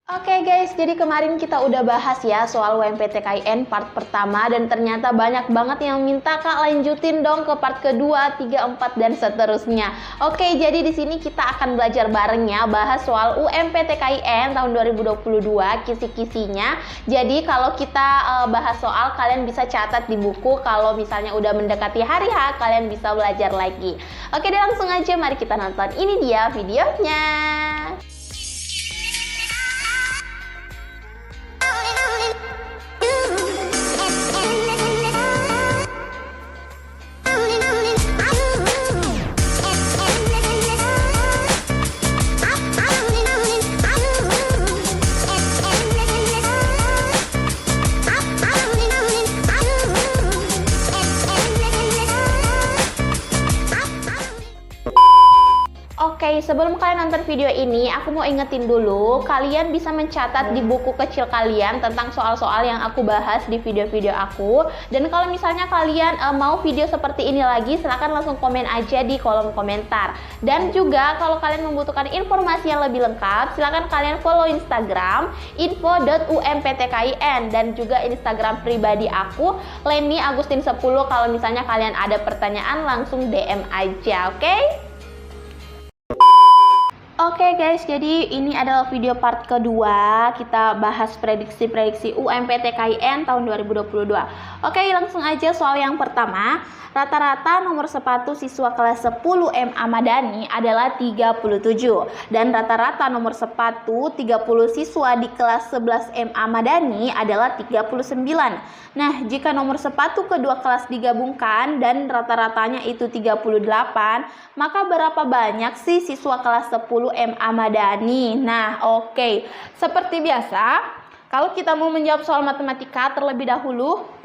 Oke guys, jadi kemarin kita udah bahas ya soal UMPTKIN part pertama dan ternyata banyak banget yang minta Kak lanjutin dong ke part kedua, 3, 4 dan seterusnya. Oke, jadi di sini kita akan belajar bareng ya bahas soal UMPTKIN tahun 2022 kisi-kisinya. Jadi kalau kita bahas soal, kalian bisa catat di buku, kalau misalnya udah mendekati hari H kalian bisa belajar lagi. Oke deh, langsung aja mari kita nonton. Ini dia videonya. Oke, sebelum kalian nonton video ini, aku mau ingetin dulu, kalian bisa mencatat di buku kecil kalian tentang soal-soal yang aku bahas di video-video aku. Dan kalau misalnya kalian mau video seperti ini lagi, silahkan langsung komen aja di kolom komentar. Dan juga kalau kalian membutuhkan informasi yang lebih lengkap, silahkan kalian follow Instagram info.umptkin dan juga Instagram pribadi aku Leni Agustin 10. Kalau misalnya kalian ada pertanyaan, langsung DM aja, oke? Oke guys, jadi ini adalah video part kedua. Kita bahas prediksi-prediksi UMPTKIN tahun 2022. Oke, langsung aja soal yang pertama. Rata-rata nomor sepatu siswa kelas 10 MA Madani adalah 37. Dan rata-rata nomor sepatu 30 siswa di kelas 11 MA Madani adalah 39. Nah, jika nomor sepatu kedua kelas digabungkan dan rata-ratanya itu 38, maka berapa banyak sih siswa kelas 10 MA Madani? Nah, oke. Seperti biasa, kalau kita mau menjawab soal matematika terlebih dahulu,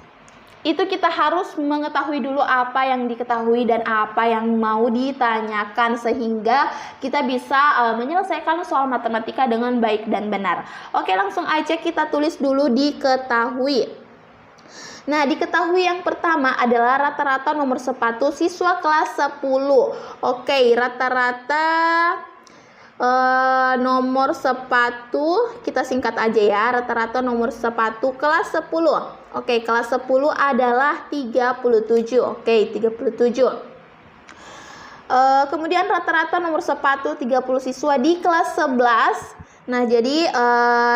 itu kita harus mengetahui dulu apa yang diketahui dan apa yang mau ditanyakan sehingga kita bisa menyelesaikan soal matematika dengan baik dan benar. Oke, langsung aja kita tulis dulu diketahui. Nah, diketahui yang pertama adalah rata-rata nomor sepatu siswa kelas 10. Oke, rata-rata nomor sepatu kita singkat aja ya, rata-rata nomor sepatu kelas 10. Oke, kelas 10 adalah 37. Oke, 37. Kemudian rata-rata nomor sepatu 30 siswa di kelas 11. Nah, jadi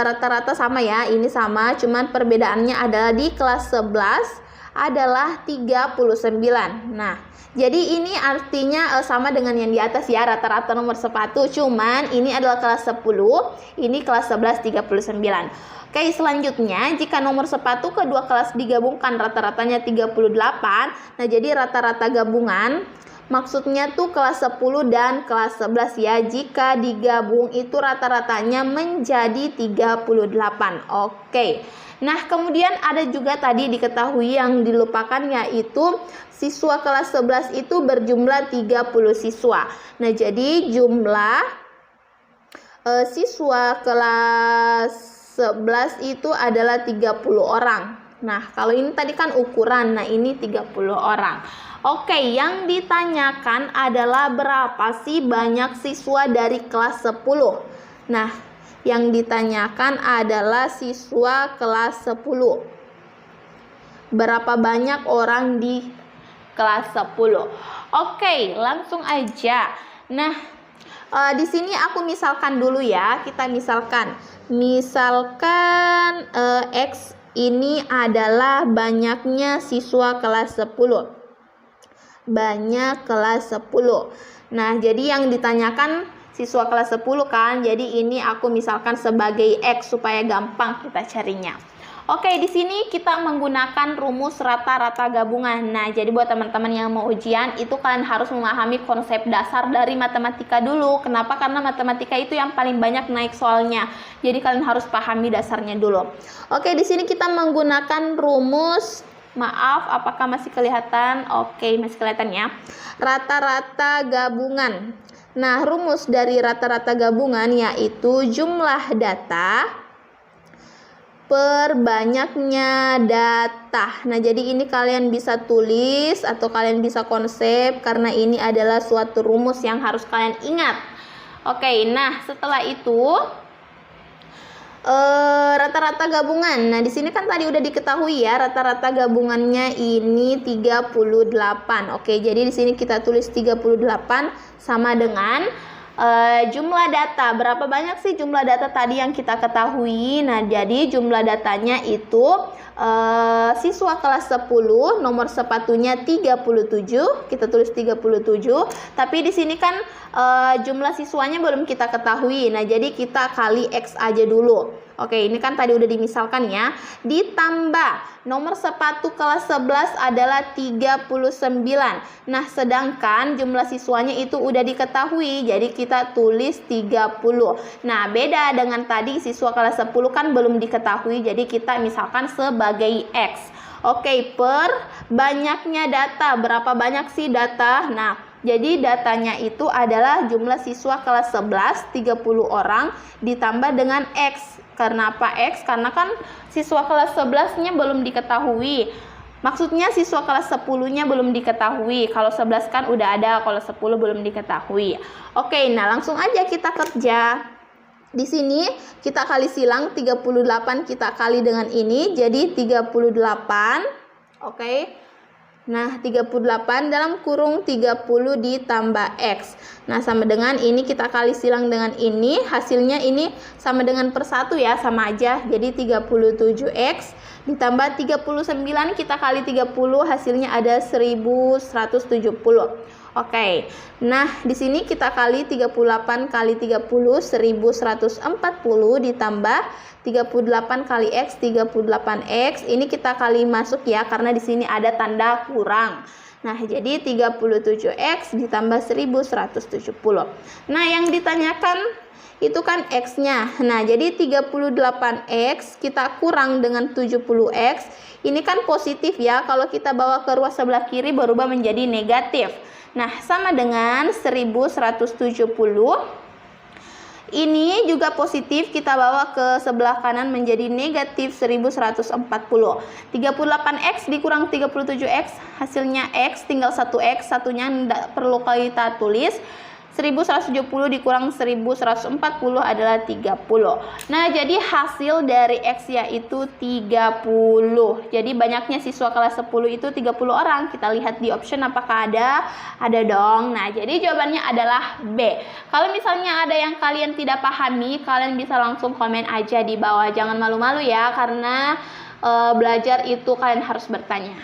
rata-rata sama ya, ini sama, cuman perbedaannya adalah di kelas 11 adalah 39. Nah, jadi ini artinya sama dengan yang di atas ya, rata-rata nomor sepatu, cuman ini adalah kelas 10, ini kelas 11 39. Oke, selanjutnya jika nomor sepatu kedua kelas digabungkan rata-ratanya 38. Nah, jadi rata-rata gabungan maksudnya tuh kelas 10 dan kelas 11 ya. Jika digabung itu rata-ratanya menjadi 38. Oke. Nah, kemudian ada juga tadi diketahui yang dilupakan, yaitu siswa kelas 11 itu berjumlah 30 siswa. Nah, jadi jumlah siswa kelas 11 itu adalah 30 orang. Nah, kalau ini tadi kan ukuran, nah ini 30 orang. Oke, yang ditanyakan adalah berapa sih banyak siswa dari kelas 10. Nah, yang ditanyakan adalah siswa kelas 10. Berapa banyak orang di kelas 10. Oke, langsung aja. Nah, di sini aku misalkan dulu ya. Kita misalkan X ini adalah banyaknya siswa kelas 10. Banyak kelas 10. Nah, jadi yang ditanyakan siswa kelas 10 kan. Jadi ini aku misalkan sebagai X supaya gampang kita carinya. Oke, di sini kita menggunakan rumus rata-rata gabungan. Nah, jadi buat teman-teman yang mau ujian, itu kalian harus memahami konsep dasar dari matematika dulu. Kenapa? Karena matematika itu yang paling banyak naik soalnya. Jadi kalian harus pahami dasarnya dulu. Oke, di sini kita menggunakan rumus, maaf, apakah masih kelihatan? Oke, masih kelihatan ya. Rata-rata gabungan. Nah, rumus dari rata-rata gabungan yaitu jumlah data per banyaknya data. Nah, jadi ini kalian bisa tulis atau kalian bisa konsep karena ini adalah suatu rumus yang harus kalian ingat. Oke, nah setelah itu rata-rata gabungan. Nah, di sini kan tadi udah diketahui ya, rata-rata gabungannya ini 38. Oke, jadi di sini kita tulis 38 sama dengan jumlah data. Berapa banyak sih jumlah data tadi yang kita ketahui? Nah, jadi jumlah datanya itu siswa kelas 10, nomor sepatunya 37. Kita tulis 37. Tapi di sini kan jumlah siswanya belum kita ketahui. Nah, jadi kita kali X aja dulu. Oke, ini kan tadi udah dimisalkan ya. Ditambah nomor sepatu kelas 11 adalah 39. Nah, sedangkan jumlah siswanya itu udah diketahui. Jadi kita tulis 30. Nah, beda dengan tadi siswa kelas 10 kan belum diketahui. Jadi kita misalkan sebagai X. Oke, per banyaknya data. Berapa banyak sih data? Nah, jadi datanya itu adalah jumlah siswa kelas 11, 30 orang ditambah dengan X. Karena apa X? Karena kan siswa kelas 11-nya belum diketahui. Maksudnya siswa kelas 10-nya belum diketahui. Kalau 11 kan udah ada, kalau 10 belum diketahui. Oke, nah langsung aja kita kerja. Di sini kita kali silang 38 kita kali dengan ini jadi 38. Oke. Nah, 38 dalam kurung 30 ditambah X. Nah, sama dengan ini kita kali silang dengan ini. Hasilnya ini sama dengan per 1 ya, sama aja. Jadi 37X ditambah 39 kita kali 30, hasilnya ada 1170. Oke. Nah, di sini kita kali 38 kali 30, 1140 ditambah 38 kali X, 38X. Ini kita kali masuk ya, karena di sini ada tanda kurang. Nah, jadi 37X ditambah 1170. Nah, yang ditanyakan itu kan X-nya. Nah, jadi 38X kita kurang dengan 70X. Ini kan positif ya. Kalau kita bawa ke ruas sebelah kiri berubah menjadi negatif. Nah, sama dengan 1170. Ini juga positif, kita bawa ke sebelah kanan menjadi negatif 1140. 38X dikurang 37X, hasilnya X, tinggal 1X, satunya tidak perlu kita tulis. 1170 dikurang 1140 adalah 30. Nah, jadi hasil dari X yaitu 30. Jadi banyaknya siswa kelas 10 itu 30 orang. Kita lihat di option apakah ada? Ada dong. Nah, jadi jawabannya adalah B. Kalau misalnya ada yang kalian tidak pahami, kalian bisa langsung komen aja di bawah. Jangan malu-malu ya, karena belajar itu kalian harus bertanya.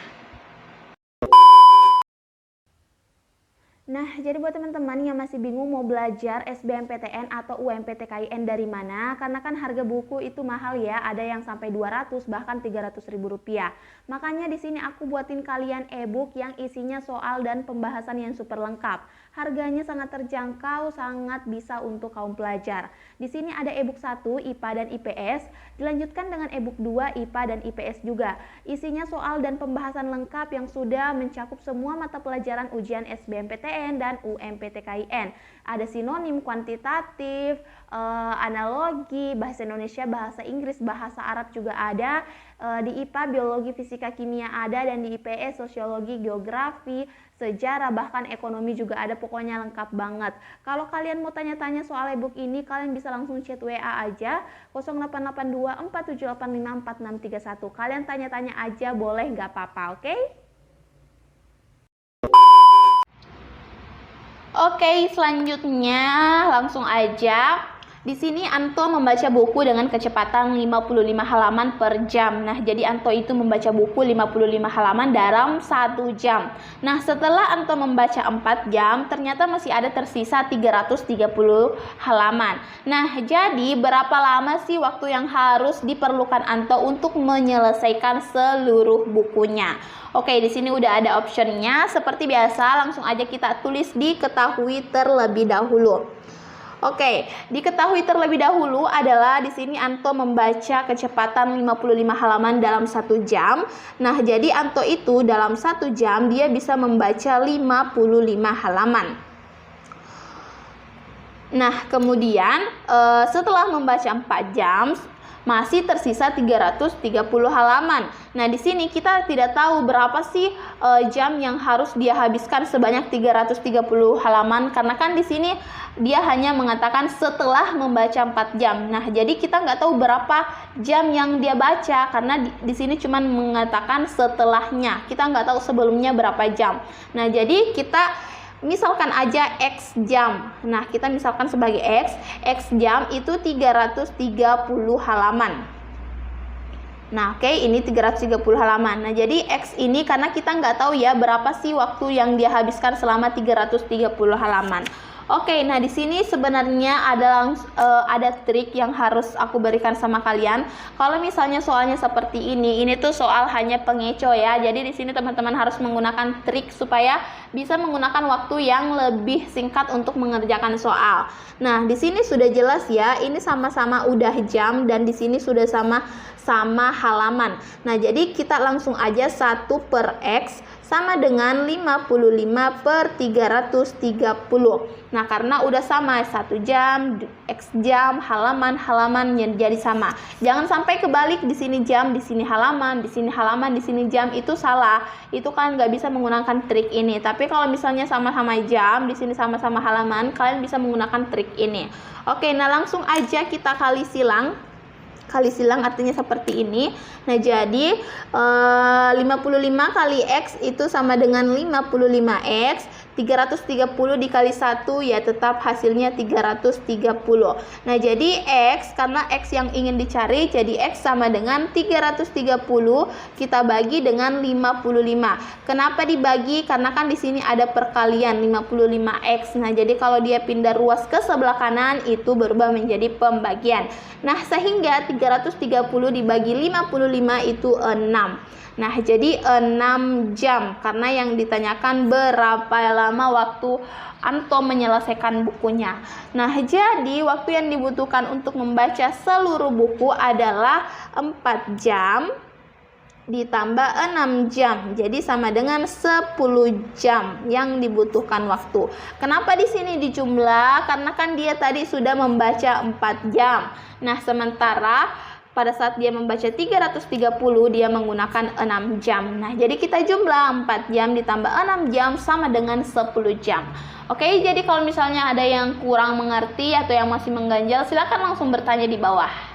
Nah, jadi buat teman-teman yang masih bingung mau belajar SBMPTN atau UMPTKIN dari mana, karena kan harga buku itu mahal ya, ada yang sampai 200 bahkan 300 ribu rupiah. Makanya di sini aku buatin kalian e-book yang isinya soal dan pembahasan yang super lengkap. Harganya sangat terjangkau, sangat bisa untuk kaum pelajar. Di sini ada e-book 1 IPA dan IPS, dilanjutkan dengan e-book 2 IPA dan IPS juga. Isinya soal dan pembahasan lengkap yang sudah mencakup semua mata pelajaran ujian SBMPTN dan UMPTKIN. Ada sinonim, kuantitatif, analogi, bahasa Indonesia, bahasa Inggris, bahasa Arab juga ada. Di IPA biologi, fisika, kimia ada, dan di IPS sosiologi, geografi, sejarah, bahkan ekonomi juga ada. Pokoknya lengkap banget. Kalau kalian mau tanya-tanya soal e-book ini, kalian bisa langsung chat WA aja 0882 4785 4631. Kalian tanya-tanya aja, boleh, nggak apa-apa, oke? Oke, selanjutnya langsung aja. Di sini Anto membaca buku dengan kecepatan 55 halaman per jam. Nah, jadi Anto itu membaca buku 55 halaman dalam 1 jam. Nah, setelah Anto membaca 4 jam, ternyata masih ada tersisa 330 halaman. Nah, jadi berapa lama sih waktu yang harus diperlukan Anto untuk menyelesaikan seluruh bukunya? Oke, di sini udah ada optionnya. Seperti biasa, langsung aja kita tulis diketahui terlebih dahulu. Oke, diketahui terlebih dahulu adalah di sini Anto membaca kecepatan 55 halaman dalam 1 jam. Nah, jadi Anto itu dalam 1 jam dia bisa membaca 55 halaman. Nah, kemudian setelah membaca 4 jam, masih tersisa 330 halaman. Nah, di sini kita tidak tahu berapa sih jam yang harus dia habiskan sebanyak 330 halaman, karena kan di sini dia hanya mengatakan setelah membaca 4 jam. Nah, jadi kita nggak tahu berapa jam yang dia baca, karena di sini cuma mengatakan setelahnya. Kita nggak tahu sebelumnya berapa jam. Nah, jadi kita misalkan aja X jam. Nah, kita misalkan sebagai X jam itu 330 halaman. Nah, oke, ini 330 halaman. Nah, jadi X ini karena kita nggak tahu ya berapa sih waktu yang dia habiskan selama 330 halaman. Oke, nah di sini sebenarnya ada trik yang harus aku berikan sama kalian. Kalau misalnya soalnya seperti ini tuh soal hanya pengeco ya. Jadi di sini teman-teman harus menggunakan trik supaya bisa menggunakan waktu yang lebih singkat untuk mengerjakan soal. Nah, di sini sudah jelas ya, ini sama-sama udah jam dan di sini sudah sama halaman. Nah, jadi kita langsung aja 1 per X sama dengan 55 per 330. Nah, karena udah sama 1 jam, X jam, halaman jadi sama. Jangan sampai kebalik, di sini jam, di sini halaman, di sini halaman, di sini jam, itu salah. Itu kan nggak bisa menggunakan trik ini. Tapi kalau misalnya sama-sama jam, di sini sama-sama halaman, kalian bisa menggunakan trik ini. Oke, nah langsung aja kita kali silang. Kali silang artinya seperti ini. Nah, jadi 55 kali X itu sama dengan 55X. 330 dikali 1 ya tetap hasilnya 330. Nah, jadi X, karena X yang ingin dicari, jadi X sama dengan 330 kita bagi dengan 55. Kenapa dibagi? Karena kan di sini ada perkalian 55X. Nah, jadi kalau dia pindah ruas ke sebelah kanan itu berubah menjadi pembagian. Nah, sehingga 330 dibagi 55 itu 6. Nah, jadi 6 jam, karena yang ditanyakan berapa lama waktu Anto menyelesaikan bukunya. Nah, jadi waktu yang dibutuhkan untuk membaca seluruh buku adalah 4 jam ditambah 6 jam. Jadi sama dengan 10 jam yang dibutuhkan waktu. Kenapa di sini dijumlah? Karena kan dia tadi sudah membaca 4 jam. Nah, sementara pada saat dia membaca 330 dia menggunakan 6 jam. Nah, jadi kita jumlah 4 jam ditambah 6 jam sama dengan 10 jam. Oke, jadi kalau misalnya ada yang kurang mengerti atau yang masih mengganjal, silakan langsung bertanya di bawah.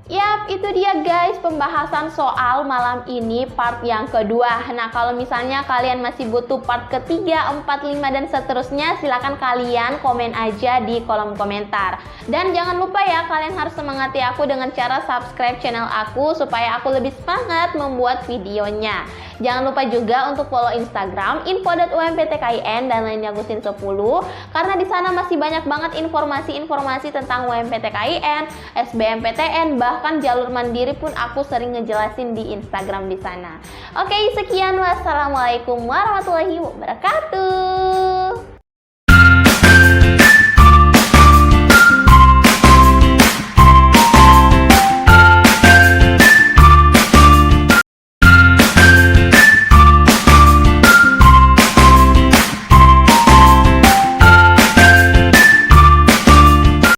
Yap, itu dia guys pembahasan soal malam ini part yang kedua. Nah, kalau misalnya kalian masih butuh part ketiga, 4, 5, dan seterusnya, silakan kalian komen aja di kolom komentar. Dan jangan lupa ya, kalian harus semangati aku dengan cara subscribe channel aku supaya aku lebih semangat membuat videonya. Jangan lupa juga untuk follow Instagram info.umptkin dan lainnya Gusin 10, karena di sana masih banyak banget informasi-informasi tentang UMPTKIN, SBMPTN, bahkan jalur mandiri pun aku sering ngejelasin di Instagram di sana. Oke, sekian, wassalamualaikum warahmatullahi wabarakatuh.